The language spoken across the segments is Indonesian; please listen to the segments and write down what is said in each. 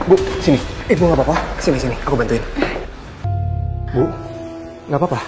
Bu, sini. Ibu nggak apa-apa. Sini, aku bantuin. Bu, nggak apa-apa.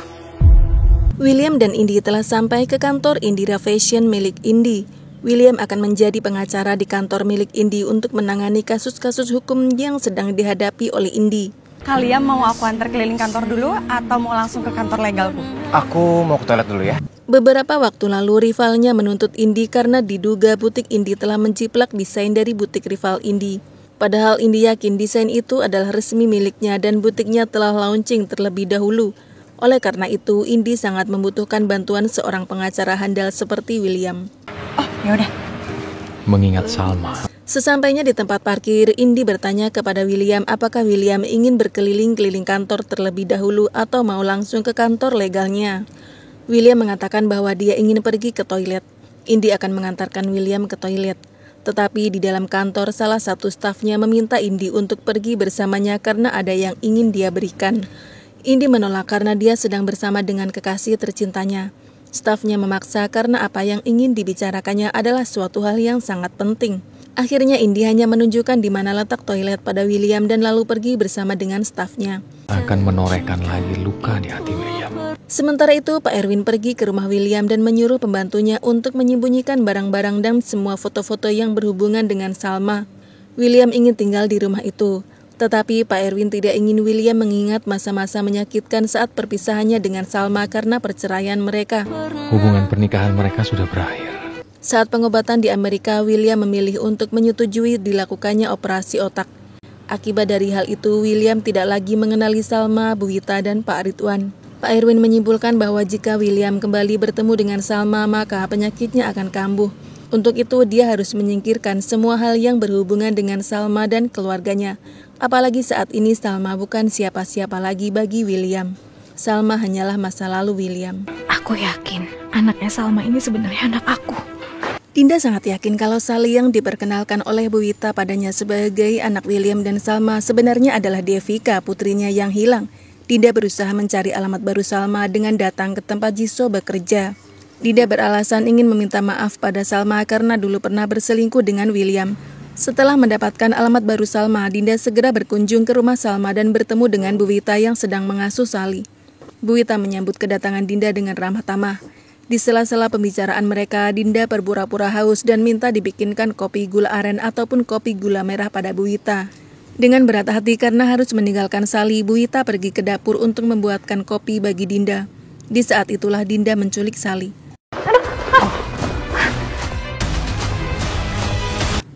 William dan Indi telah sampai ke kantor Indira Fashion milik Indi. William akan menjadi pengacara di kantor milik Indi untuk menangani kasus-kasus hukum yang sedang dihadapi oleh Indi. Kalian mau aku antar keliling kantor dulu atau mau langsung ke kantor legalku? Aku mau ke toilet dulu ya. Beberapa waktu lalu rivalnya menuntut Indi karena diduga butik Indi telah menjiplak desain dari butik rival Indi. Padahal Indi yakin desain itu adalah resmi miliknya dan butiknya telah launching terlebih dahulu. Oleh karena itu, Indi sangat membutuhkan bantuan seorang pengacara handal seperti William. Oh, yaudah. Mengingat Salma. Sesampainya di tempat parkir, Indi bertanya kepada William apakah William ingin berkeliling-keliling kantor terlebih dahulu atau mau langsung ke kantor legalnya. William mengatakan bahwa dia ingin pergi ke toilet. Indi akan mengantarkan William ke toilet. Tetapi di dalam kantor salah satu stafnya meminta Indi untuk pergi bersamanya karena ada yang ingin dia berikan. Indi menolak karena dia sedang bersama dengan kekasih tercintanya. Stafnya memaksa karena apa yang ingin dibicarakannya adalah suatu hal yang sangat penting. Akhirnya Indi hanya menunjukkan di mana letak toilet pada William dan lalu pergi bersama dengan stafnya. Akan menorehkan lagi luka di hati William. Sementara itu, Pak Erwin pergi ke rumah William dan menyuruh pembantunya untuk menyembunyikan barang-barang dan semua foto-foto yang berhubungan dengan Salma. William ingin tinggal di rumah itu, tetapi Pak Erwin tidak ingin William mengingat masa-masa menyakitkan saat perpisahannya dengan Salma karena perceraian mereka. Hubungan pernikahan mereka sudah berakhir. Saat pengobatan di Amerika, William memilih untuk menyetujui dilakukannya operasi otak. Akibat dari hal itu, William tidak lagi mengenali Salma, Bu Wita, dan Pak Ridwan. Pak Erwin menyimpulkan bahwa jika William kembali bertemu dengan Salma, maka penyakitnya akan kambuh. Untuk itu, dia harus menyingkirkan semua hal yang berhubungan dengan Salma dan keluarganya. Apalagi saat ini Salma bukan siapa-siapa lagi bagi William. Salma hanyalah masa lalu William. Aku yakin anaknya Salma ini sebenarnya anak aku. Dinda sangat yakin kalau Sally yang diperkenalkan oleh Bu Wita padanya sebagai anak William dan Salma sebenarnya adalah Devika, putrinya yang hilang. Dinda berusaha mencari alamat baru Salma dengan datang ke tempat Jisoo bekerja. Dinda beralasan ingin meminta maaf pada Salma karena dulu pernah berselingkuh dengan William. Setelah mendapatkan alamat baru Salma, Dinda segera berkunjung ke rumah Salma dan bertemu dengan Bu Wita yang sedang mengasuh Sally. Bu Wita menyambut kedatangan Dinda dengan ramah tamah. Di sela-sela pembicaraan mereka, Dinda berpura-pura haus dan minta dibikinkan kopi gula aren ataupun kopi gula merah pada Bu Wita. Dengan berat hati karena harus meninggalkan Sally, Bu Wita pergi ke dapur untuk membuatkan kopi bagi Dinda. Di saat itulah Dinda menculik Sally.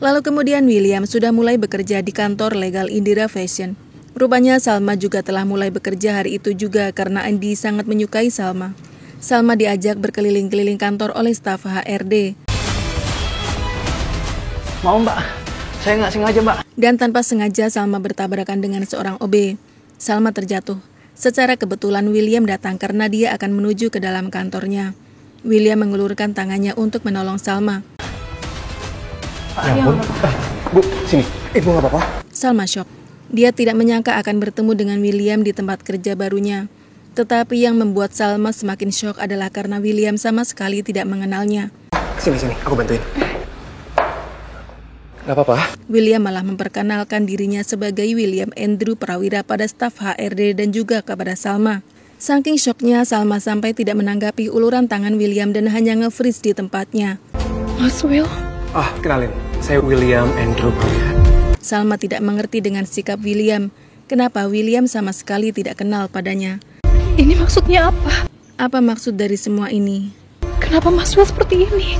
Lalu kemudian William sudah mulai bekerja di kantor legal Indira Fashion. Rupanya Salma juga telah mulai bekerja hari itu juga karena Andi sangat menyukai Salma. Salma diajak berkeliling-keliling kantor oleh staf HRD. Mau mbak, saya nggak sengaja mbak. Dan tanpa sengaja Salma bertabrakan dengan seorang OB. Salma terjatuh. Secara kebetulan William datang karena dia akan menuju ke dalam kantornya. William mengulurkan tangannya untuk menolong Salma. Ya ampun. Bu, sini. Ibu nggak apa-apa. Salma syok. Dia tidak menyangka akan bertemu dengan William di tempat kerja barunya. Tetapi yang membuat Salma semakin syok adalah karena William sama sekali tidak mengenalnya. Sini, aku bantuin. Gak apa-apa. William malah memperkenalkan dirinya sebagai William Andrew Prawira pada staf HRD dan juga kepada Salma. Saking syoknya, Salma sampai tidak menanggapi uluran tangan William dan hanya nge-freeze di tempatnya. Mas Will? Kenalin. Saya William Andrew Prawira. Salma tidak mengerti dengan sikap William. Kenapa William sama sekali tidak kenal padanya? Ini maksudnya apa? Apa maksud dari semua ini? Kenapa Mas Will seperti ini?